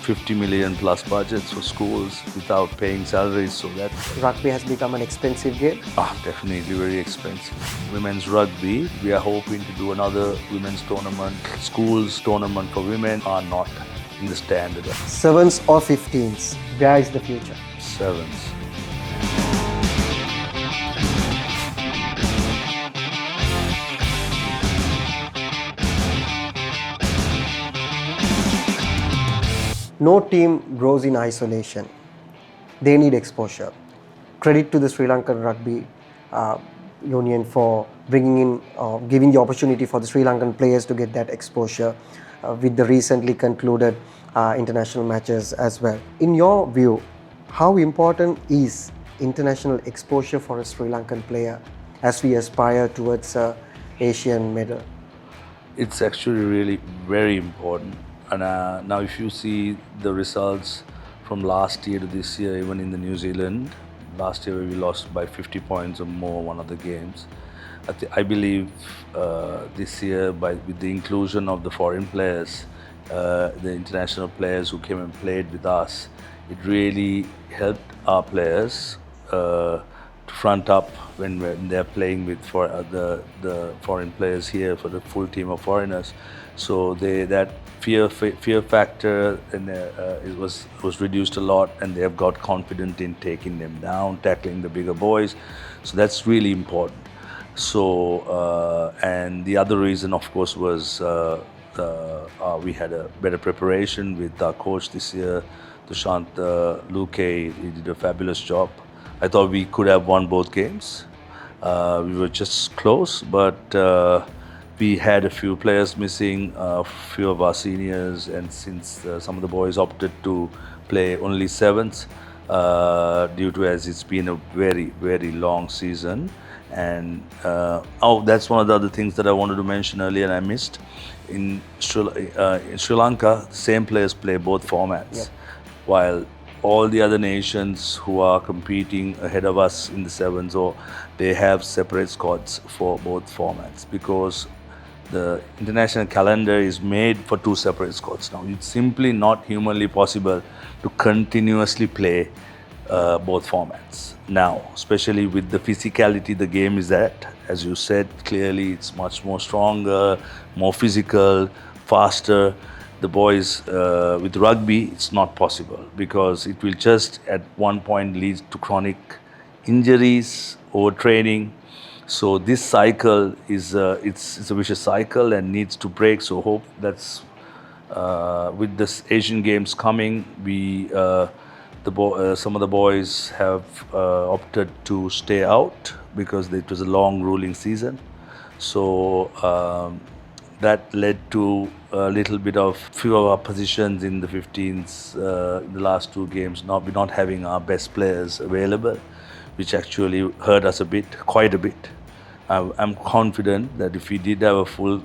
50 million plus budgets for schools without paying salaries. So that Rugby has become an expensive game. definitely very expensive. Women's rugby, we are hoping to do another women's tournament. Schools tournament for women are not in the standard. Sevens or 15s, where is the future? Sevens. No team grows in isolation. They need exposure. Credit to the Sri Lankan Rugby Union for bringing in, giving the opportunity for the Sri Lankan players to get that exposure with the recently concluded international matches as well. In your view, how important is international exposure for a Sri Lankan player as we aspire towards an Asian medal? It's actually really very important. And now if you see the results from last year to this year, even in the New Zealand, last year we lost by 50 points or more one of the games. I believe this year, with the inclusion of the foreign players, the international players who came and played with us, it really helped our players to front up when they're playing with the foreign players here for the full team of foreigners. So that fear factor and it was reduced a lot, and they have got confident in taking them down, tackling the bigger boys. So that's really important. So and the other reason, of course, was we had a better preparation with our coach this year, Tushant Luke. He did a fabulous job. I thought we could have won both games. We were just close, but we had a few players missing, a few of our seniors, and since some of the boys opted to play only sevens, due to as it's been a very, very long season. And that's one of the other things that I wanted to mention earlier and I missed. In Sri Lanka, the same players play both formats. Yep. While all the other nations who are competing ahead of us in the sevens, or they have separate squads for both formats, because the international calendar is made for two separate squads. Now it's simply not humanly possible to continuously play both formats now, especially with the physicality the game is at. As you said clearly, it's much more stronger, more physical, faster. The boys with rugby, it's not possible, because it will just at one point lead to chronic injuries, overtraining. So this cycle is it's a vicious cycle and needs to break. So hope that's with this Asian Games coming, we some of the boys have opted to stay out because it was a long ruling season. So that led to a little bit of few of our positions in the 15s in the last two games not having our best players available, which actually hurt us quite a bit. I'm confident that if we did have a full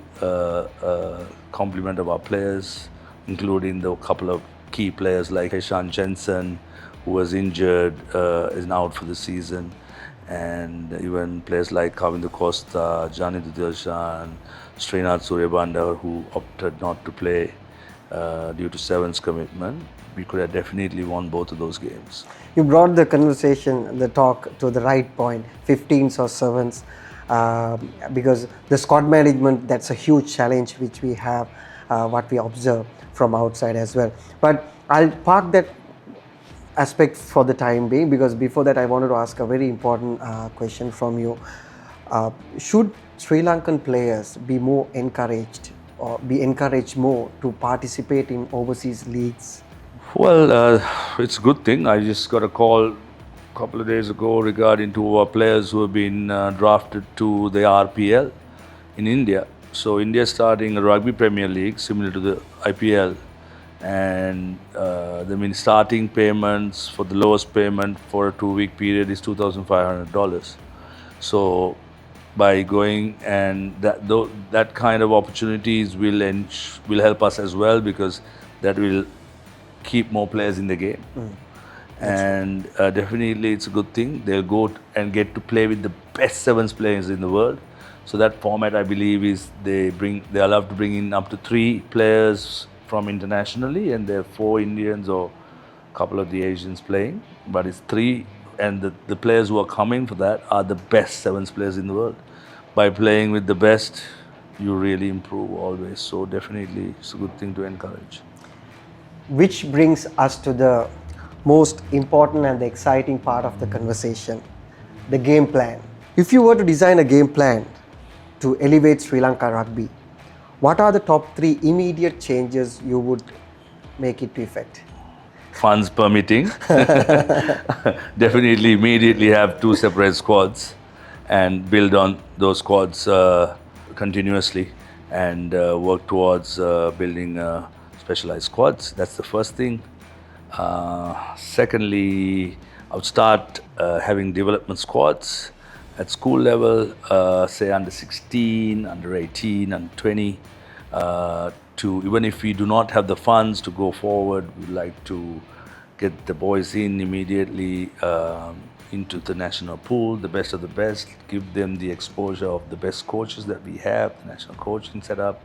complement of our players, including the couple of key players like Heshan Jensen, who was injured, is now out for the season, and even players like Kavindu Costa, Jani Dilshan, Srinath Suryabanda, who opted not to play due to sevens commitment, we could have definitely won both of those games. You brought the conversation, the talk to the right point, 15s or 7s, because the squad management, that's a huge challenge which we have, what we observe from outside as well. But I'll park that aspect for the time being, because before that I wanted to ask a very important question from you. Should Sri Lankan players be more encouraged or be encouraged more to participate in overseas leagues? Well, it's a good thing. I just got a call a couple of days ago regarding two of our players who have been drafted to the RPL in India. So India is starting a Rugby Premier League similar to the IPL, and starting payments for the lowest payment for a 2-week period is $2,500. So by going, and that kind of opportunities will help us as well, because that will keep more players in the game. And definitely it's a good thing. They'll go and get to play with the best sevens players in the world. So that format, I believe, is they allow to bring in up to 3 players from internationally, and there are 4 Indians or a couple of the Asians playing, but it's 3, and the players who are coming for that are the best sevens players in the world. By playing with the best, you really improve always. So definitely, it's a good thing to encourage. Which brings us to the most important and the exciting part of the conversation, the game plan. If you were to design a game plan to elevate Sri Lanka rugby, what are the top 3 immediate changes you would make it to effect? Funds permitting, definitely immediately have 2 separate squads and build on those squads continuously and work towards building specialized squads. That's the first thing. Secondly, I would start having development squads at school level, say under 16, under 18, under 20. To even if we do not have the funds to go forward, we'd like to get the boys in immediately into the national pool, the best of the best, give them the exposure of the best coaches that we have, the national coaching setup,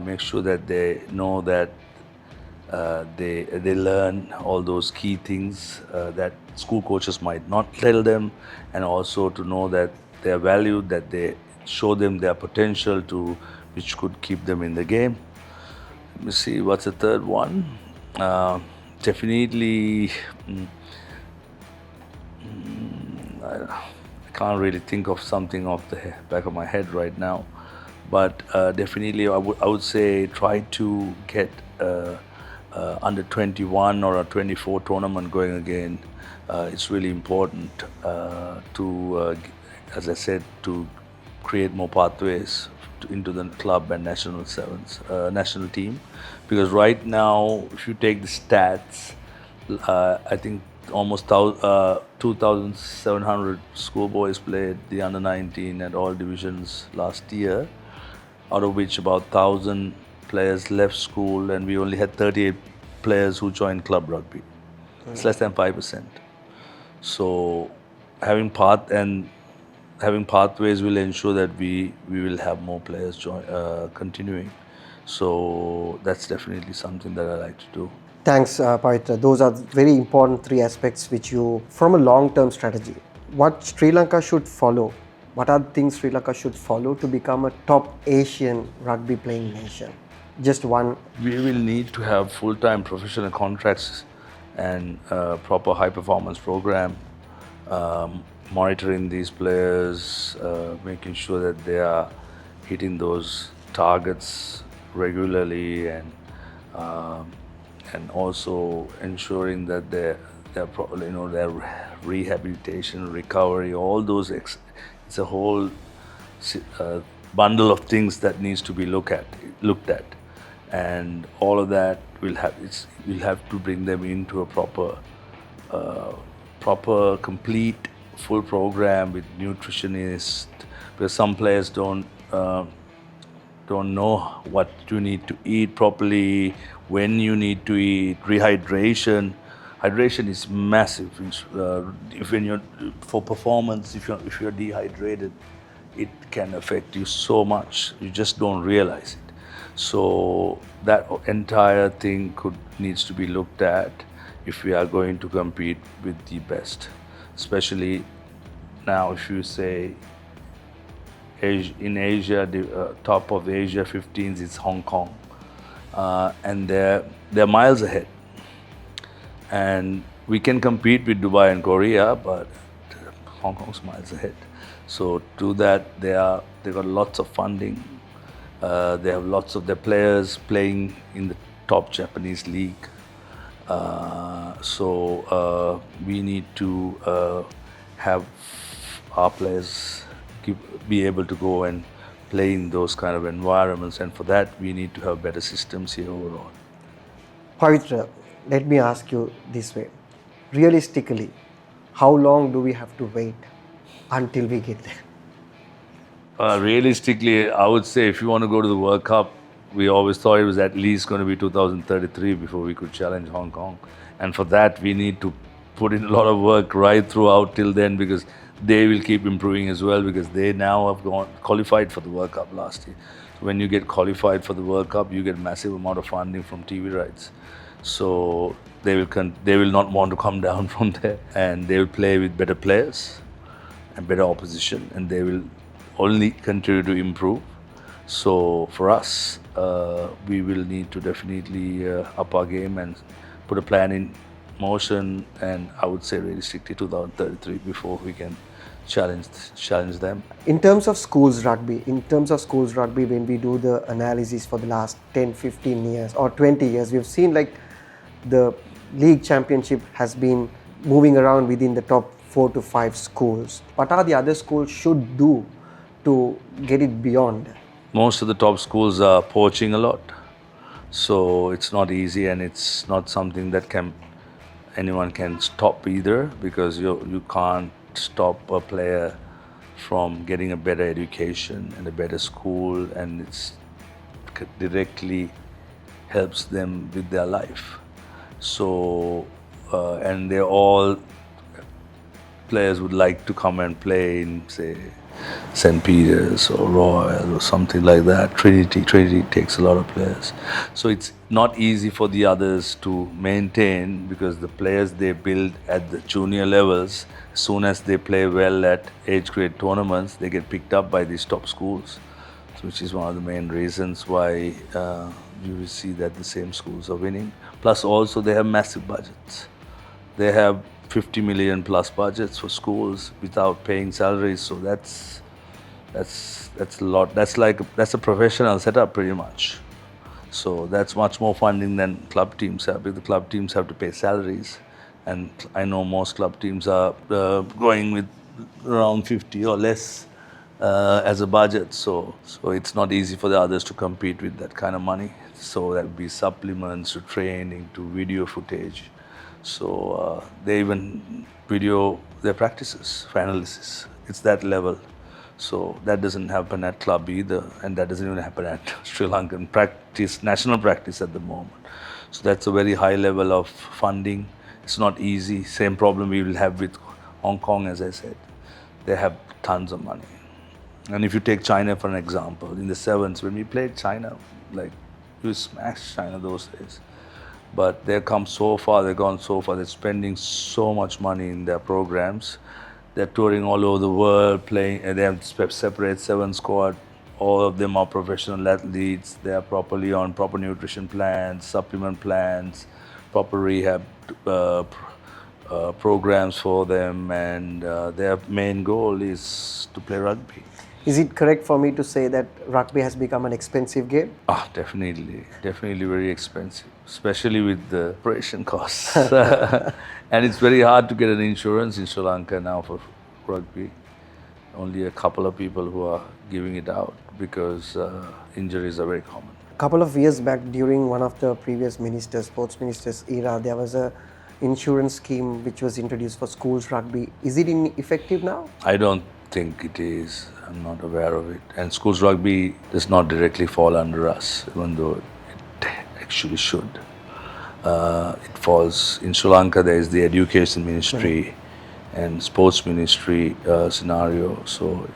make sure that they know that they learn all those key things that school coaches might not tell them, and also to know that they are valued, that they show them their potential to, which could keep them in the game. Let me see, what's the third one? Definitely, I can't really think of something off the back of my head right now, but definitely I would say try to get under 21 or a 24 tournament going again. It's really important to, as I said, to create more pathways into the club and national sevens, national team, because right now, if you take the stats, I think almost 2,700 schoolboys played the under 19 at all divisions last year, out of which about 1,000 players left school, and we only had 38 players who joined club rugby. It's less than 5%. So having pathways will ensure that we will have more players continuing. So that's definitely something that I like to do. Thanks, Pavithra. Those are very important 3 aspects which you, from a long-term strategy, what Sri Lanka should follow. What are the things Sri Lanka should follow to become a top Asian rugby playing nation? Just one. We will need to have full-time professional contracts and proper high-performance program, monitoring these players, making sure that they are hitting those targets regularly, and also ensuring that their rehabilitation, recovery, all those. It's a whole bundle of things that needs to be looked at, and all of that we'll have to bring them into a proper, complete, full program with nutritionists, because some players don't know what you need to eat properly, when you need to eat, rehydration. Hydration is massive. For performance, if you're dehydrated, it can affect you so much. You just don't realize it. So that entire thing needs to be looked at if we are going to compete with the best. Especially now, if you say in Asia, the top of Asia 15s is Hong Kong, and they're miles ahead. And we can compete with Dubai and Korea, but Hong Kong's miles ahead. So to that, they got lots of funding. They have lots of their players playing in the top Japanese league. So we need to have our players be able to go and play in those kind of environments, and for that we need to have better systems here overall. Pavithra, let me ask you this way. Realistically, how long do we have to wait until we get there? Realistically, I would say if you want to go to the World Cup, we always thought it was at least going to be 2033 before we could challenge Hong Kong. And for that, we need to put in a lot of work right throughout till then, because they will keep improving as well, because they now have qualified for the World Cup last year. when you get qualified for the World Cup, you get massive amount of funding from TV rights. So they will not want to come down from there, and they will play with better players and better opposition, and they will only continue to improve. So for us, we will need to definitely up our game and put a plan in motion, and I would say realistically 2033 before we can challenge them. In terms of schools rugby, when we do the analysis for the last 10, 15 years or 20 years, we've seen like the league championship has been moving around within the top 4 to 5 schools. What are the other schools should do to get it beyond? Most of the top schools are poaching a lot, so it's not easy, and it's not something that anyone can stop either, because you can't stop a player from getting a better education and a better school, and it's directly helps them with their life. So and they're all players would like to come and play in, say, St. Peter's or Royal or something like that. Trinity takes a lot of players. So it's not easy for the others to maintain, because the players they build at the junior levels, as soon as they play well at age grade tournaments, they get picked up by these top schools, which is one of the main reasons why you will see that the same schools are winning. Plus also they have massive budgets. They have 50 million plus budgets for schools without paying salaries. So that's a lot. That's a professional setup pretty much. So that's much more funding than club teams have, because the club teams have to pay salaries. And I know most club teams are going with around 50 or less as a budget. So it's not easy for the others to compete with that kind of money. So that would be supplements to training to video footage. So they even video their practices for analysis. It's that level. So that doesn't happen at club either, and that doesn't even happen at Sri Lankan practice, national practice at the moment. So that's a very high level of funding. It's not easy. Same problem we will have with Hong Kong, as I said. They have tons of money. And if you take China for an example, in the sevens, when we played China, like, we smashed China those days. But they've come so far, they've gone so far, they're spending so much money in their programs. They're touring all over the world, playing, and they have separate 7 squad. All of them are professional athletes. They are properly on proper nutrition plans, supplement plans, proper rehab programs for them, and their main goal is to play rugby. Is it correct for me to say that rugby has become an expensive game? Definitely very expensive, especially with the operation costs. And it's very hard to get an insurance in Sri Lanka now for rugby. Only a couple of people who are giving it out, because injuries are very common. A couple of years back, during one of the previous sports ministers' era, there was a insurance scheme which was introduced for schools rugby. Is it effective now? I don't think it is. I'm not aware of it. And schools rugby does not directly fall under us, even though it actually should. It falls in Sri Lanka. There is the education ministry and sports ministry scenario, so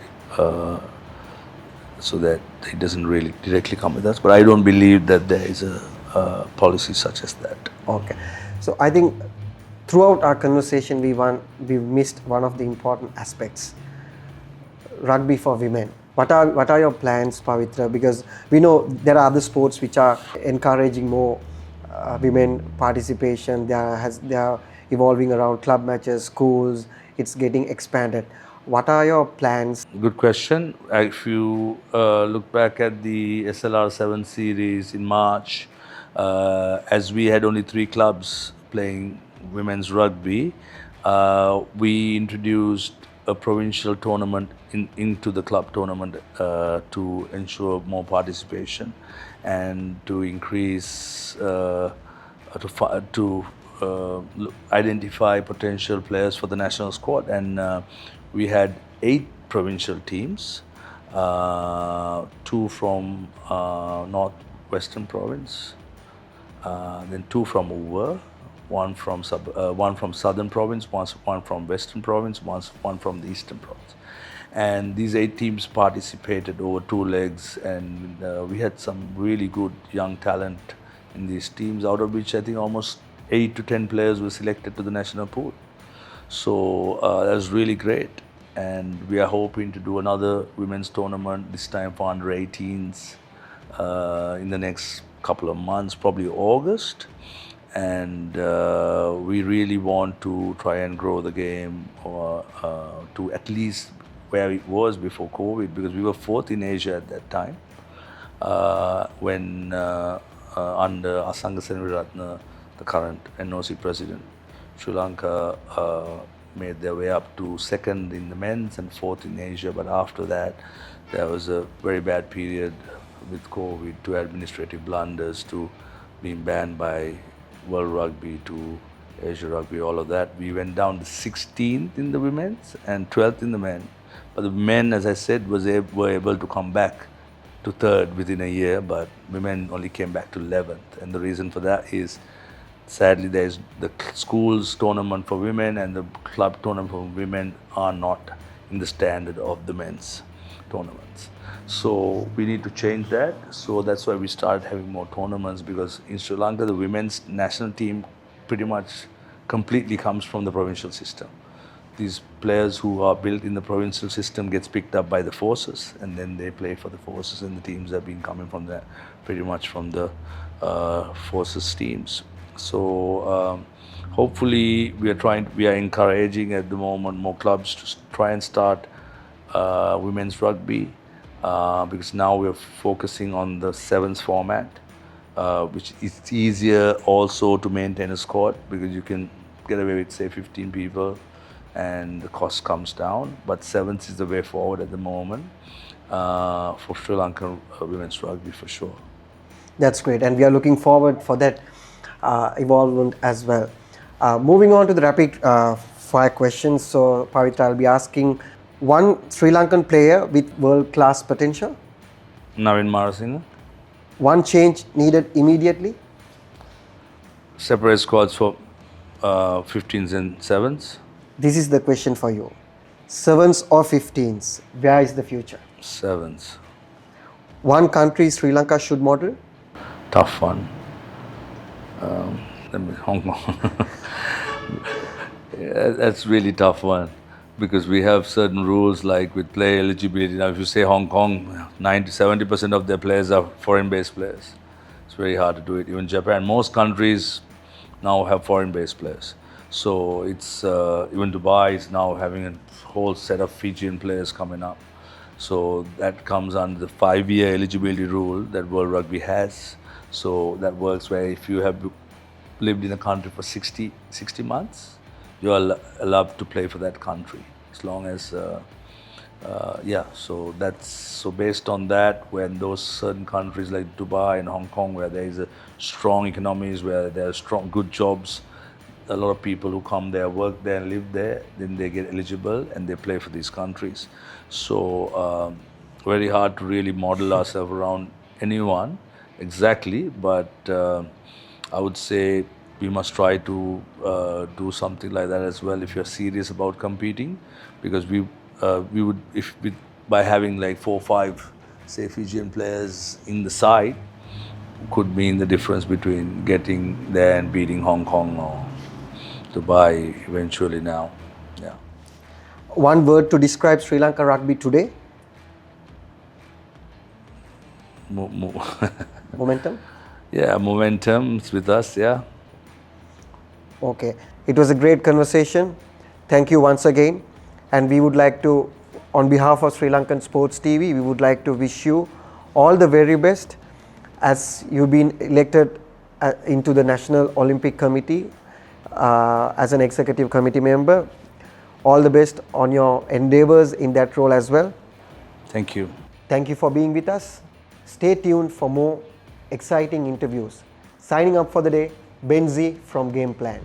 that it doesn't really directly come with us. But I don't believe that there is a policy such as that. Okay. So I think throughout our conversation, we missed one of the important aspects: rugby for women. What are your plans, Pavithra? Because we know there are other sports which are encouraging more women participation. They are evolving around club matches, schools. It's getting expanded. What are your plans? Good question. If you look back at the SLR 7 series in March, as we had only 3 clubs playing women's rugby, we introduced a provincial tournament into the club tournament to ensure more participation and to increase, to identify potential players for the national squad. And we had 8 provincial teams, 2 from North-Western province, then 2 from Uva, one from Southern province, one from Western province, one from the Eastern province. And these 8 teams participated over 2 legs, and we had some really good young talent in these teams, out of which I think almost 8 to 10 players were selected to the national pool. So that was really great. And we are hoping to do another women's tournament, this time for under 18s, in the next couple of months, probably August. And we really want to try and grow the game to at least where it was before COVID, because we were 4th in Asia at that time, when under Asanga Senviratne, the current NOC president, Sri Lanka made their way up to 2nd in the men's and 4th in Asia. But after that, there was a very bad period with COVID, to administrative blunders, to being banned by World Rugby, to Asia Rugby, all of that. We went down to 16th in the women's and 12th in the men. But the men, as I said, were able to come back to 3rd within a year, but women only came back to 11th. And the reason for that is, sadly, there's the schools tournament for women and the club tournament for women are not in the standard of the men's tournaments. So we need to change that. So that's why we started having more tournaments, because in Sri Lanka, the women's national team pretty much completely comes from the provincial system. These players who are built in the provincial system gets picked up by the forces, and then they play for the forces, and the teams have been coming from there, pretty much from the forces teams. So hopefully we are encouraging at the moment more clubs to try and start women's rugby, because now we're focusing on the 7s format, which is easier also to maintain a squad, because you can get away with, say, 15 people and the cost comes down. But 7s is the way forward at the moment for Sri Lankan women's rugby, for sure. That's great, and we are looking forward for that evolvement as well. Moving on to the rapid fire questions. So, Pavithra, I'll be asking one Sri Lankan player with world-class potential. Navin Marasinghe. One change needed immediately. Separate squads for 15s and 7s. This is the question for you. 7s or 15s, where is the future? 7s. One country Sri Lanka should model. Tough one. Hong Kong. Yeah, that's really tough one, because we have certain rules, like with player eligibility. Now, if you say Hong Kong, 90-70% of their players are foreign-based players. It's very hard to do it. Even Japan, most countries now have foreign-based players. So it's even Dubai is now having a whole set of Fijian players coming up. So that comes under the 5-year eligibility rule that World Rugby has. So that works where if you have lived in a country for 60 months, you are allowed to play for that country, as long as, so based on that, when those certain countries like Dubai and Hong Kong, where there is a strong economies, where there are strong, good jobs, a lot of people who come there, work there and live there, then they get eligible and they play for these countries. So very hard to really model ourselves around anyone exactly, but I would say we must try to do something like that as well if you're serious about competing, because we would, by having like 4 or 5, say, Fijian players in the side, could mean the difference between getting there and beating Hong Kong or Dubai eventually now. Yeah. One word to describe Sri Lankan rugby today. Momentum? Yeah, momentum is with us, yeah. Okay. It was a great conversation. Thank you once again. And we would like to, on behalf of Sri Lankan Sports TV, we would like to wish you all the very best as you've been elected into the National Olympic Committee as an executive committee member. All the best on your endeavors in that role as well. Thank you. Thank you for being with us. Stay tuned for more exciting interviews. Signing up for the day, Benzi from Game Plan.